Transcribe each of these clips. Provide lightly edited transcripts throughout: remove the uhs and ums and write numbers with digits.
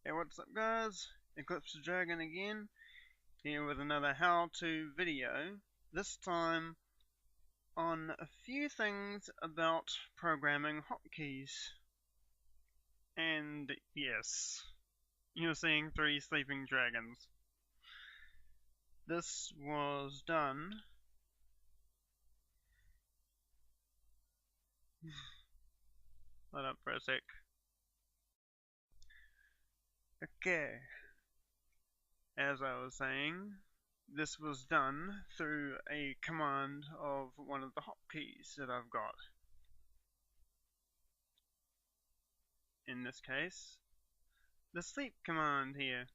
Hey, what's up guys? Eclipse the Dragon again, here with another how-to video, this time on a few things about programming hotkeys. And yes, you're seeing 3 sleeping dragons. This was done hold up for a sec. Okay, as I was saying, this was done through a command of one of the hotkeys that I've got. In this case, the sleep command here.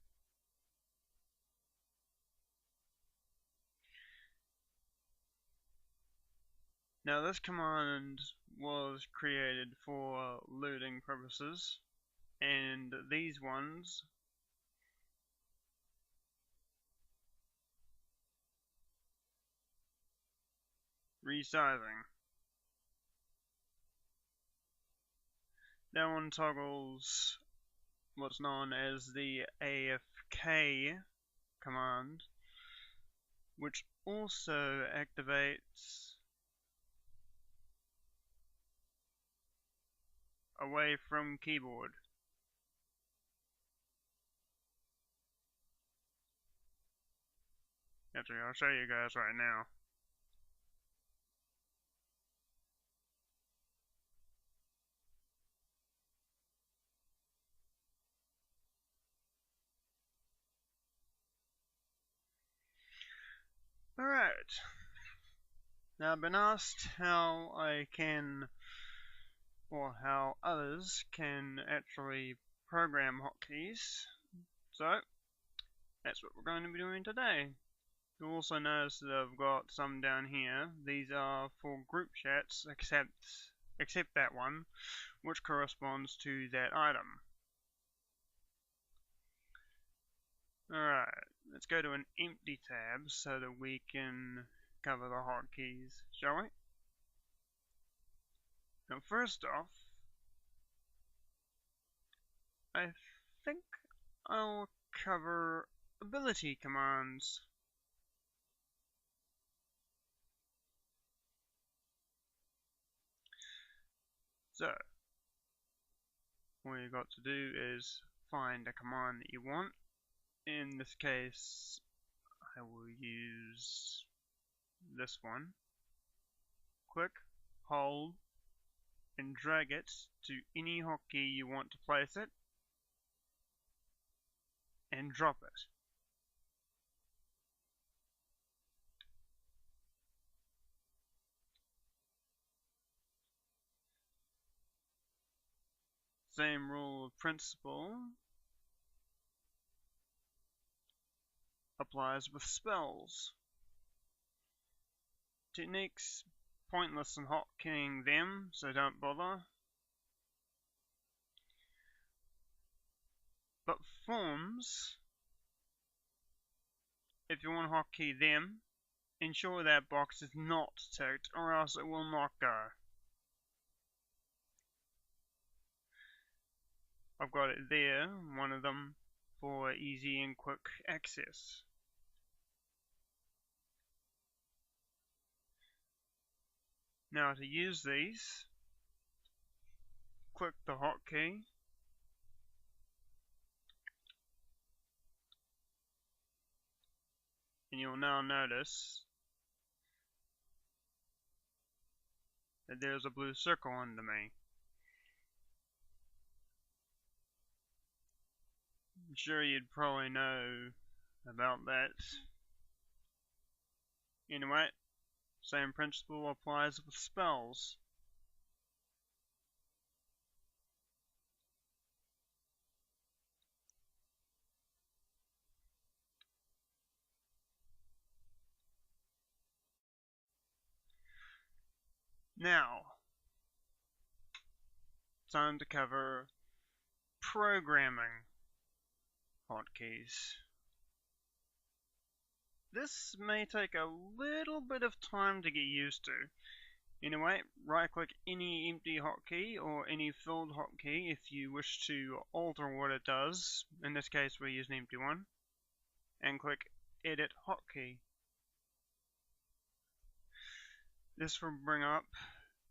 Now this command was created for looting purposes, and these ones resizing. That one toggles what's known as the AFK command, which also activates away from keyboard. Actually, I'll show you guys right now. Alright, now I've been asked how I can, or how others can actually program hotkeys, so that's what we're going to be doing today. You'll also notice that I've got some down here. These are for group chats, except that one, which corresponds to that item. Alright, let's go to an empty tab so that we can cover the hotkeys, shall we? Now first off, I think I'll cover ability commands. So, all you got to do is find a command that you want. In this case, I will use this one. Click, hold, and drag it to any hotkey you want to place it, and drop it. Same rule of principle applies with spells. Techniques, pointless in hotkeying them, so don't bother. But forms, if you want to hotkey them, ensure that box is not ticked or else it will not go. I've got it there, one of them, for easy and quick access. Now to use these, click the hotkey, and you'll now notice that there's a blue circle under me. I'm sure you'd probably know about that. Anyway, same principle applies with spells. Now, time to cover programming hotkeys. This may take a little bit of time to get used to, Anyway, right click any empty hotkey or any filled hotkey if you wish to alter what it does. In this case we use an empty one. And click edit hotkey. This will bring up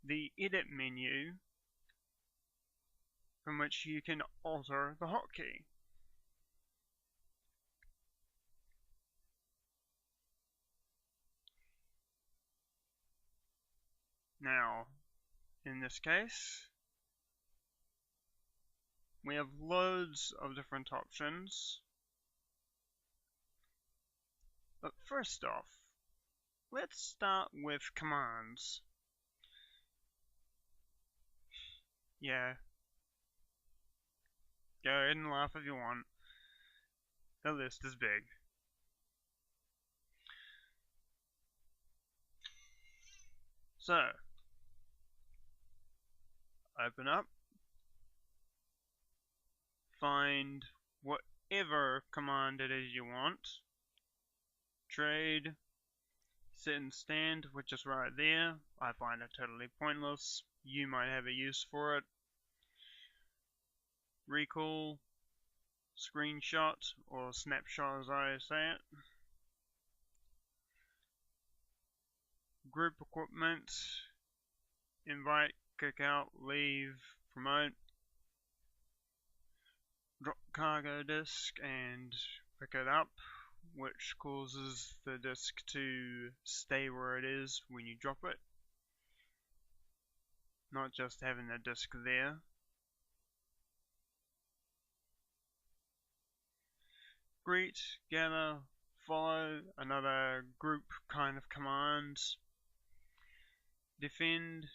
the edit menu from which you can alter the hotkey. Now, in this case, we have loads of different options. But first off, let's start with commands. Yeah. Go ahead and laugh if you want. The list is big. So, open up, find whatever command it is you want. Trade, sit and stand, which is right there. I find it totally pointless. You might have a use for it. Recall, screenshot, or snapshot as I say it. Group equipment, invite, kick out, leave, promote. Drop cargo disk and pick it up, which causes the disk to stay where it is when you drop it, not just having the disk there. Greet, gather, follow, another group kind of command. Defend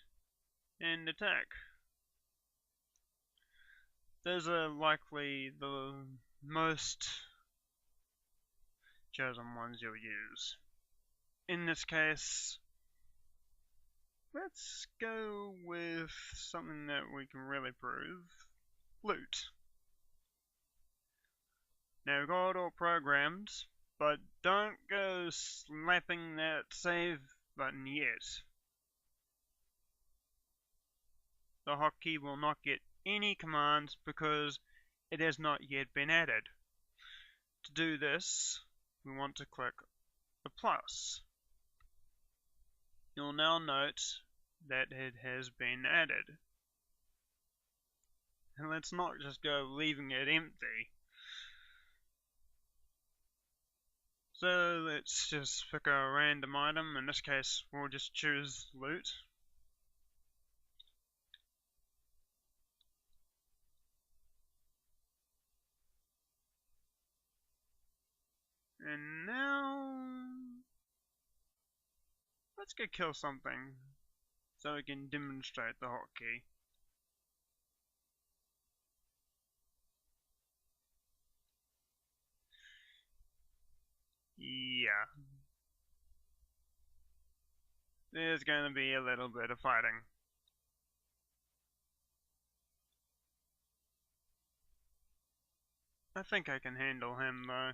and attack. Those are likely the most chosen ones you'll use. In this case, let's go with something that we can really prove. Loot. Now we've got it all programmed, but don't go slapping that save button yet. The hotkey will not get any commands because it has not yet been added. To do this, we want to click the plus. You'll now note that it has been added. And let's not just go leaving it empty. So let's just pick a random item. In this case, we'll just choose loot. And now, let's go kill something so we can demonstrate the hotkey. Yeah. There's going to be a little bit of fighting. I think I can handle him though.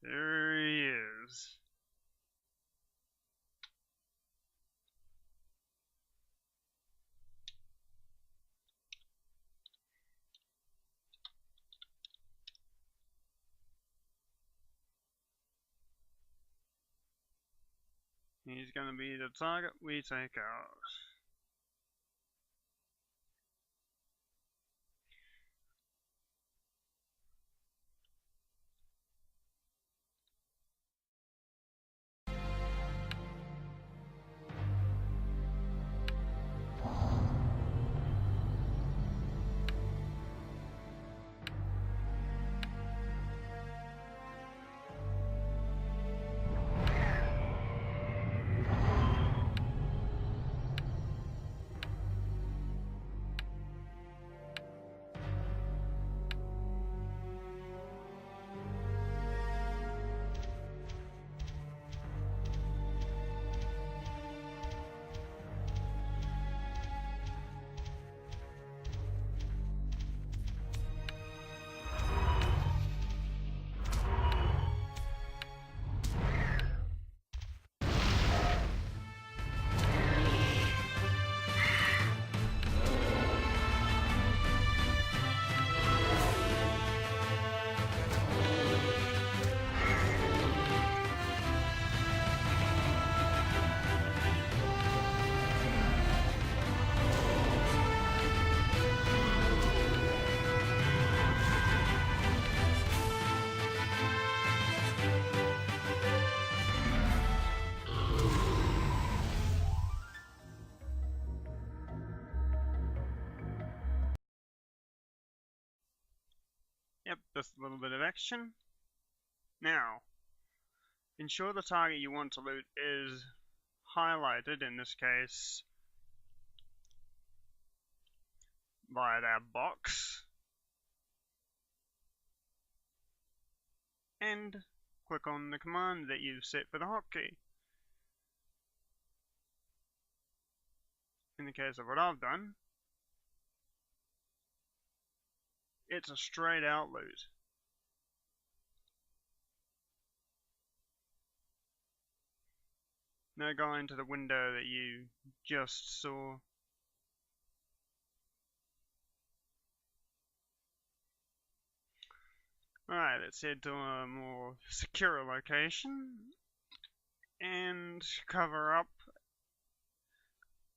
There he is. He's gonna be the target we take out. Yep, just a little bit of action. Now, ensure the target you want to loot is highlighted, in this case, by that box. And click on the command that you've set for the hotkey. In the case of what I've done, it's a straight out loot. Now go into the window that you just saw. Alright, let's head to a more secure location and cover up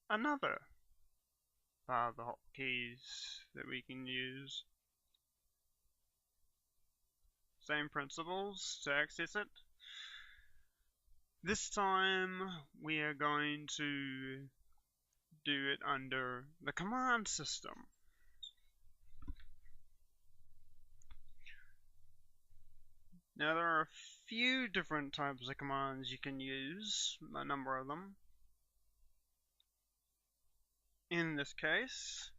another part of the hotkeys that we can use. Same principles to access it. This time we are going to do it under the command system. Now there are a few different types of commands you can use, a number of them. In this case,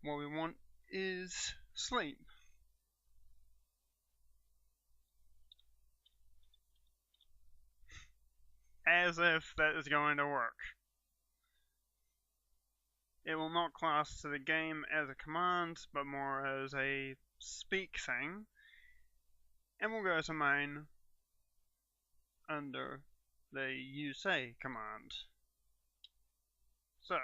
what we want is sleep. As if that is going to work. It will not class to the game as a command, but more as a speak thing. And we'll go to main under the usay command. So,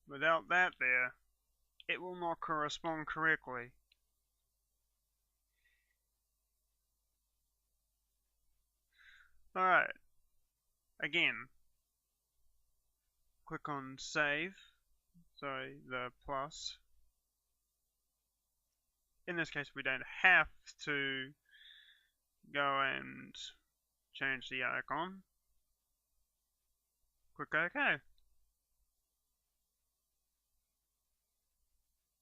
without that there, it will not correspond correctly. Alright, again, click on save, sorry, the plus. In this case, we don't have to go and change the icon. Click OK.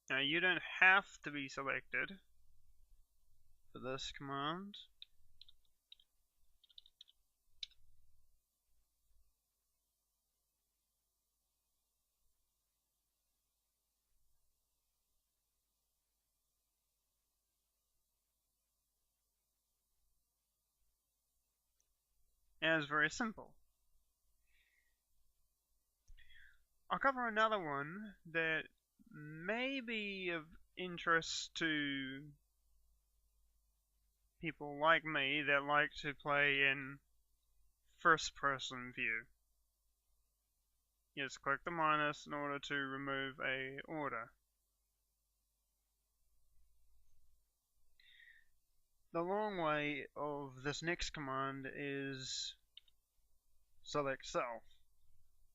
Now you don't have to be selected for this command. And it's very simple. I'll cover another one that may be of interest to people like me that like to play in first-person view. Just click the minus in order to remove a order. The long way of this next command is select self.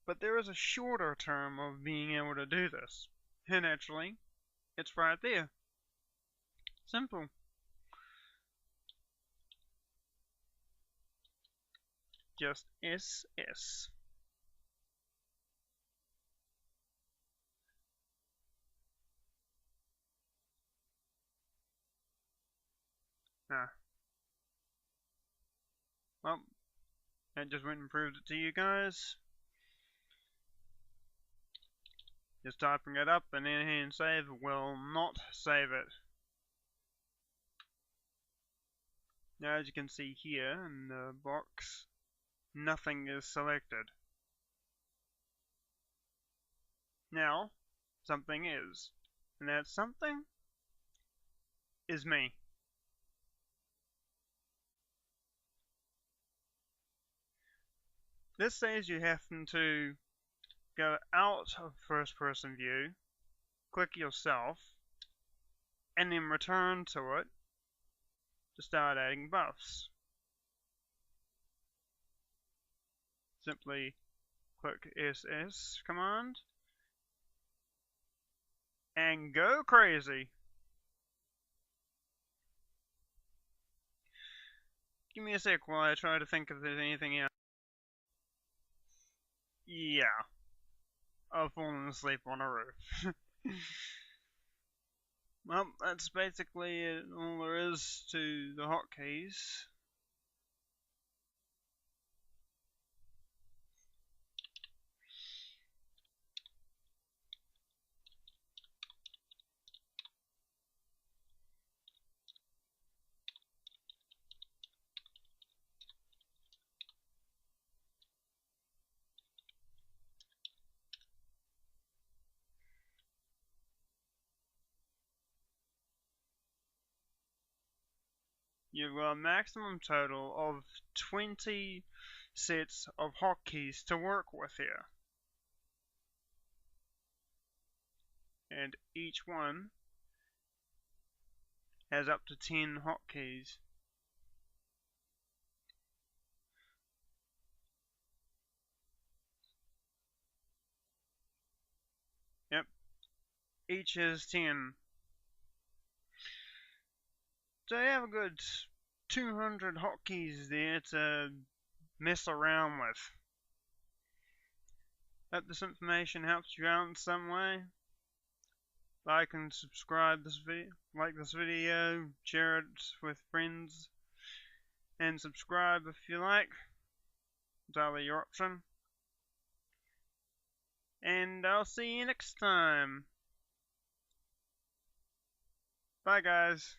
But there is a shorter term of being able to do this. And actually, it's right there. Simple. Just SS. Well, I just went and proved it to you guys. Just typing it up and then hitting save will not save it. Now, as you can see here in the box, nothing is selected. Now, something is. And that something is me. This says you happen to go out of first person view, click yourself, and then return to it to start adding buffs. Simply click SS command and go crazy. give me a sec while I try to think if there's anything else. Yeah, I've fallen asleep on a roof. Well, that's basically all there is to the hotkeys. You've got a maximum total of 20 sets of hotkeys to work with here. And each one has up to 10 hotkeys. Yep, each has 10. So you have a good 200 hotkeys there to mess around with. Hope this information helps you out in some way. Like and subscribe this video, like this video, share it with friends, and subscribe if you like. It's either your option. And I'll see you next time. Bye guys.